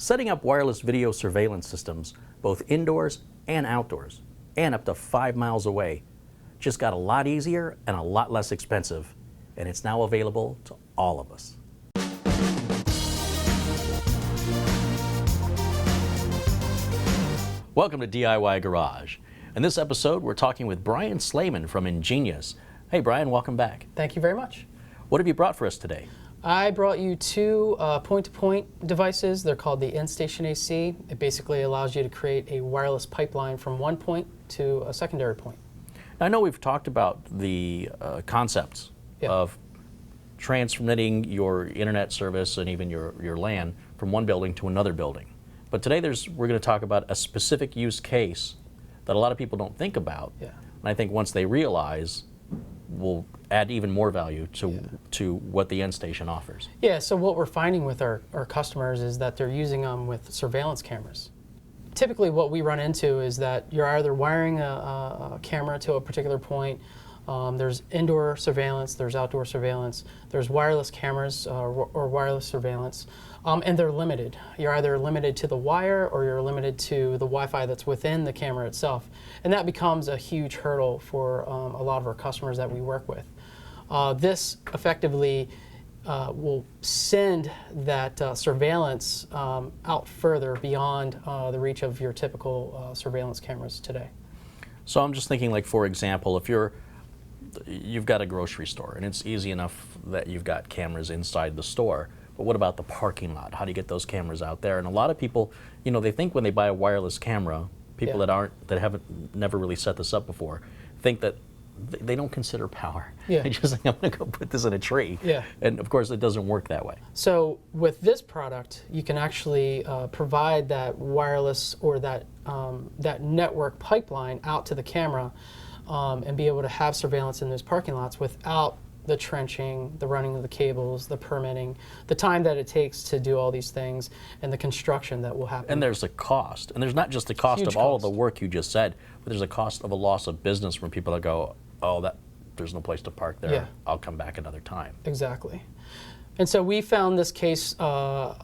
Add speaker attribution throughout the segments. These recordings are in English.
Speaker 1: Setting up wireless video surveillance systems, both indoors and outdoors, and up to 5 miles away, just got a lot easier and a lot less expensive, and it's now available to all of us. Welcome to DIY Garage. In this episode, we're talking with Brian Slayman from Engenius. Hey Brian, welcome back.
Speaker 2: Thank you very much.
Speaker 1: What have you brought for us today?
Speaker 2: I brought you two point-to-point devices. They're called the EnStationAC. It basically allows you to create a wireless pipeline from one point to a secondary point.
Speaker 1: I know we've talked about the concepts of transmitting your internet service and even your LAN from one building to another building. But today we're going to talk about a specific use case that a lot of people don't think about. Yeah. And I think once they realize, will add even more value to what the EnStation offers. Yeah,
Speaker 2: so what we're finding with our customers is that they're using them with surveillance cameras. Typically what we run into is that you're either wiring a camera to a particular point, there's indoor surveillance, there's outdoor surveillance, there's wireless cameras or wireless surveillance, and they're limited. You're either limited to the wire or you're limited to the Wi-Fi that's within the camera itself. And that becomes a huge hurdle for a lot of our customers that we work with. This effectively will send that surveillance out further beyond the reach of your typical surveillance cameras today.
Speaker 1: So I'm just thinking, like, for example, if you've got a grocery store and it's easy enough that you've got cameras inside the store, but what about the parking lot? How do you get those cameras out there? And a lot of people, you know, they think when they buy a wireless camera, people that haven't never really set this up before, think that they don't consider power. Yeah. They just think, I'm going to go put this in a tree. Yeah. And of course, it doesn't work that way.
Speaker 2: So with this product, you can actually provide that wireless or that network pipeline out to the camera and be able to have surveillance in those parking lots without the trenching, the running of the cables, the permitting, the time that it takes to do all these things, and the construction that will happen.
Speaker 1: And there's a cost. And there's not just the cost of all of the work you just said, but there's a cost of a loss of business from people that go, oh, there's no place to park there. Yeah. I'll come back another time.
Speaker 2: Exactly. And so we found this case a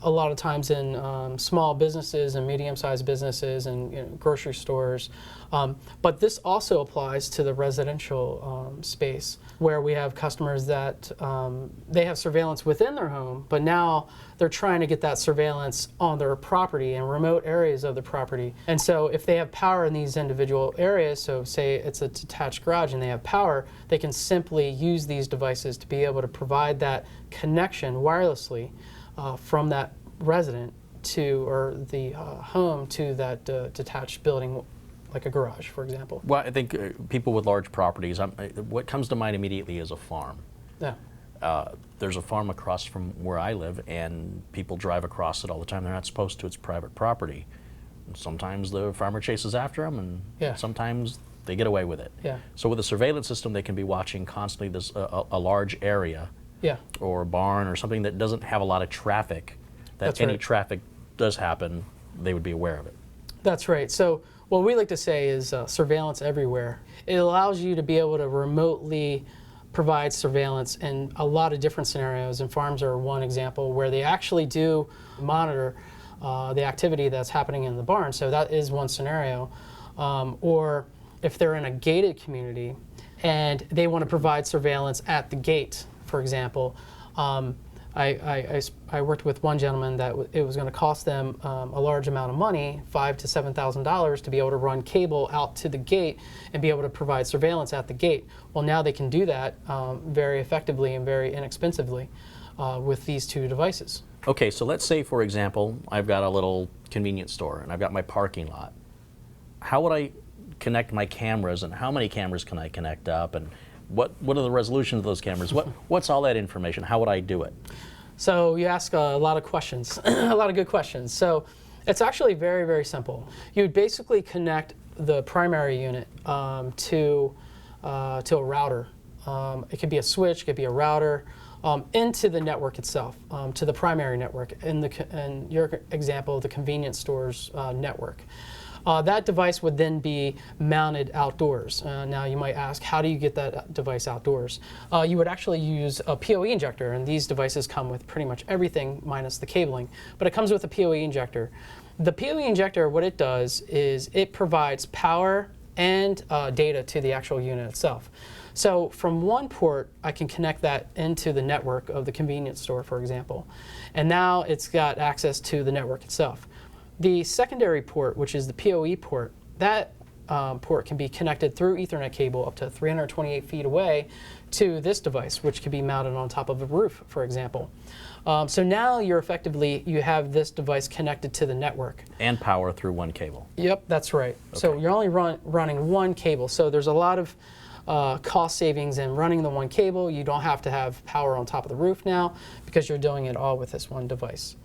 Speaker 2: lot of times in small businesses and medium-sized businesses and grocery stores. But this also applies to the residential space, where we have customers that they have surveillance within their home, but now they're trying to get that surveillance on their property and remote areas of the property. And so if they have power in these individual areas, so say it's a detached garage and they have power, they can simply use these devices to be able to provide that connection wirelessly from that resident to, or the home to that detached building, like a garage, for example.
Speaker 1: Well, I think people with large properties, what comes to mind immediately is a farm. Yeah. There's a farm across from where I live, and people drive across it all the time. They're not supposed to. It's private property. And sometimes the farmer chases after them, and sometimes they get away with it. Yeah. So with a surveillance system, they can be watching constantly this a large area, or a barn or something that doesn't have a lot of traffic. That any traffic does happen, they would be aware of it.
Speaker 2: That's right. So what we like to say is surveillance everywhere. It allows you to be able to remotely provide surveillance in a lot of different scenarios, and farms are one example where they actually do monitor the activity that's happening in the barn. So that is one scenario. Or if they're in a gated community and they want to provide surveillance at the gate, for example. I worked with one gentleman that it was going to cost them a large amount of money, $5,000 to $7,000, to be able to run cable out to the gate and be able to provide surveillance at the gate. Well, now they can do that very effectively and very inexpensively with these two devices.
Speaker 1: Okay, so let's say, for example, I've got a little convenience store and I've got my parking lot. How would I connect my cameras, and how many cameras can I connect up, and what are the resolutions of those cameras? What's all that information? How would I do it?
Speaker 2: So you ask a lot of questions, a lot of good questions. So it's actually very, very simple. You would basically connect the primary unit to a router. It could be a switch, it could be a router, into the network itself, to the primary network. In your example, the convenience store's network. That device would then be mounted outdoors. Now you might ask, how do you get that device outdoors? You would actually use a PoE injector, and these devices come with pretty much everything minus the cabling, but it comes with a PoE injector. The PoE injector, what it does is it provides power and data to the actual unit itself. So from one port, I can connect that into the network of the convenience store, for example, and now it's got access to the network itself. The secondary port, which is the PoE port, that port can be connected through Ethernet cable up to 328 feet away to this device, which could be mounted on top of a roof, for example. So now you have this device connected to the network.
Speaker 1: And power through one cable.
Speaker 2: Yep, that's right. Okay. So you're only running one cable. So there's a lot of cost savings in running the one cable. You don't have to have power on top of the roof now because you're doing it all with this one device.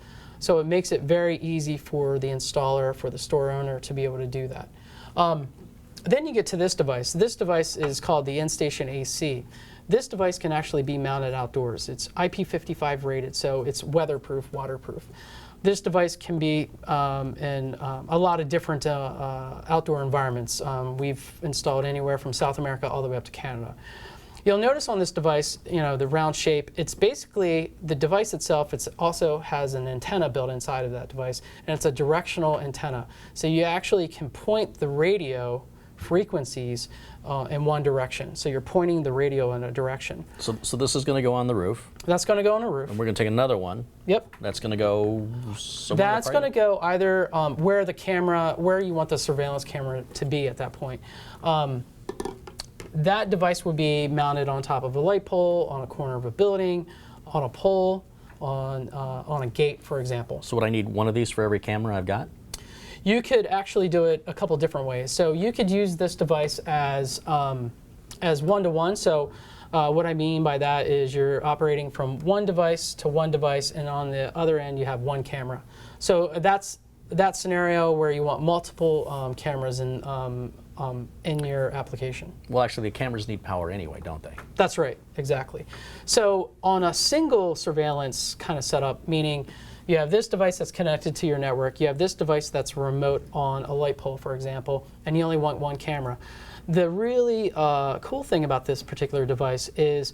Speaker 2: So it makes it very easy for the installer, for the store owner to be able to do that. Then you get to this device. This device is called the EnStationAC. This device can actually be mounted outdoors. It's IP55 rated, so it's weatherproof, waterproof. This device can be in a lot of different outdoor environments. We've installed anywhere from South America all the way up to Canada. You'll notice on this device, the round shape, it's basically the device itself. It also has an antenna built inside of that device, and it's a directional antenna. So you actually can point the radio frequencies in one direction. So you're pointing the radio in a direction.
Speaker 1: So this is going to go on the roof.
Speaker 2: That's going to go on the roof.
Speaker 1: And we're going to take another one.
Speaker 2: Yep.
Speaker 1: That's going to go somewhere.
Speaker 2: That's going to go either where you want the surveillance camera to be at that point. That device would be mounted on top of a light pole, on a corner of a building, on a pole, on a gate, for example.
Speaker 1: So would I need one of these for every camera I've got?
Speaker 2: You could actually do it a couple different ways. So you could use this device as one-to-one. So what I mean by that is you're operating from one device to one device, and on the other end you have one camera. So that's that scenario where you want multiple cameras in your application.
Speaker 1: Well, actually, the cameras need power anyway, don't they?
Speaker 2: That's right, exactly. So on a single surveillance kind of setup, meaning you have this device that's connected to your network, you have this device that's remote on a light pole, for example, and you only want one camera. The really cool thing about this particular device is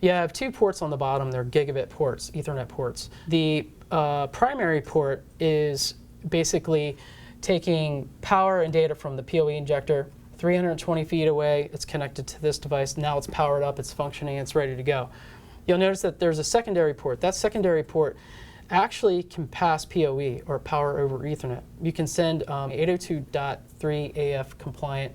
Speaker 2: you have two ports on the bottom. They're gigabit ports, Ethernet ports. The primary port is basically taking power and data from the PoE injector 320 feet away. It's connected to this device. Now it's powered up, it's functioning, it's ready to go. You'll notice that there's a secondary port. That secondary port actually can pass PoE, or power over Ethernet. You can send 802.3 AF compliant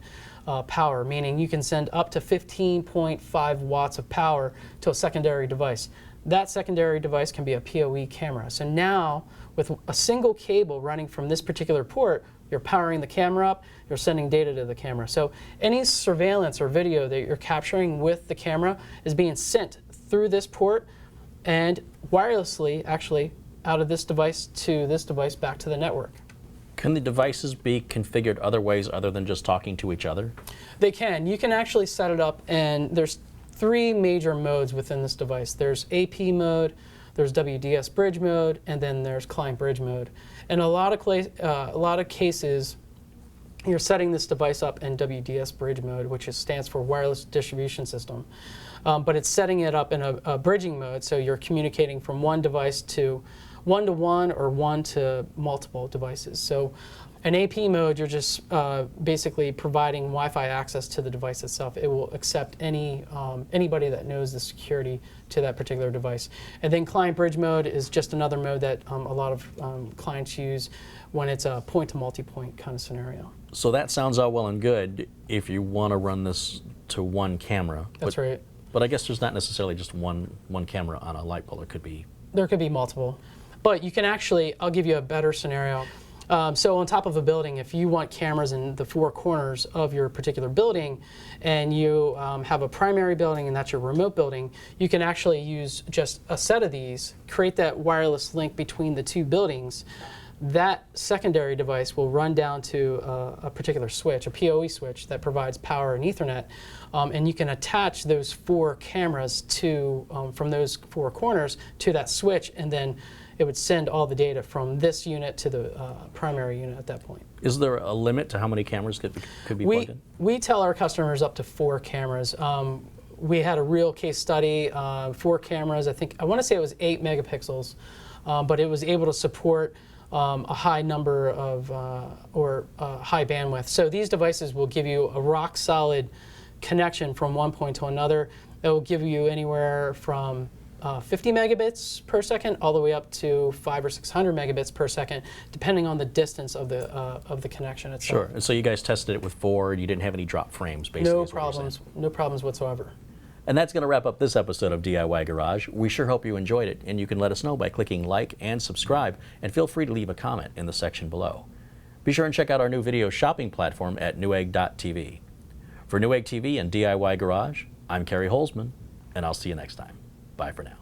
Speaker 2: power, meaning you can send up to 15.5 watts of power to a secondary device. That secondary device can be a PoE camera. So now, with a single cable running from this particular port, you're powering the camera up, you're sending data to the camera. So any surveillance or video that you're capturing with the camera is being sent through this port and wirelessly, actually, out of this device to this device back to the network.
Speaker 1: Can the devices be configured other ways other than just talking to each other?
Speaker 2: They can. You can actually set it up, and there's three major modes within this device. There's AP mode, there's WDS bridge mode, and then there's client bridge mode. In a lot of cases, you're setting this device up in WDS bridge mode, which stands for wireless distribution system. But it's setting it up in a bridging mode, so you're communicating from one device to one-to-one or one to multiple devices. So in AP mode, you're just basically providing Wi-Fi access to the device itself. It will accept anybody that knows the security to that particular device. And then client bridge mode is just another mode that a lot of clients use when it's a point-to-multipoint kind of scenario.
Speaker 1: So that sounds all well and good if you want to run this to one camera.
Speaker 2: That's right.
Speaker 1: But I guess there's not necessarily just one camera on a light pole.
Speaker 2: There could be multiple. But you can actually, I'll give you a better scenario. So on top of a building, if you want cameras in the four corners of your particular building, and you have a primary building and that's your remote building, you can actually use just a set of these, create that wireless link between the two buildings. That secondary device will run down to a particular switch, a PoE switch that provides power and Ethernet, and you can attach those four cameras to from those four corners to that switch, and then it would send all the data from this unit to the primary unit at that point.
Speaker 1: Is there a limit to how many cameras could be plugged in?
Speaker 2: We tell our customers up to 4 cameras. We had a real case study, 4 cameras, I want to say it was 8 megapixels, but it was able to support a high number of, high bandwidth. So these devices will give you a rock solid connection from one point to another. It will give you anywhere from 50 megabits per second all the way up to 500 or 600 megabits per second, depending on the distance of the connection itself.
Speaker 1: Sure. And so you guys tested it with 4, and you didn't have any drop frames, basically.
Speaker 2: No problems. No problems whatsoever.
Speaker 1: And that's going to wrap up this episode of DIY Garage. We sure hope you enjoyed it, and you can let us know by clicking like and subscribe, and feel free to leave a comment in the section below. Be sure and check out our new video shopping platform at Newegg.tv. For Newegg TV and DIY Garage, I'm Kerry Holzman, and I'll see you next time. Bye for now.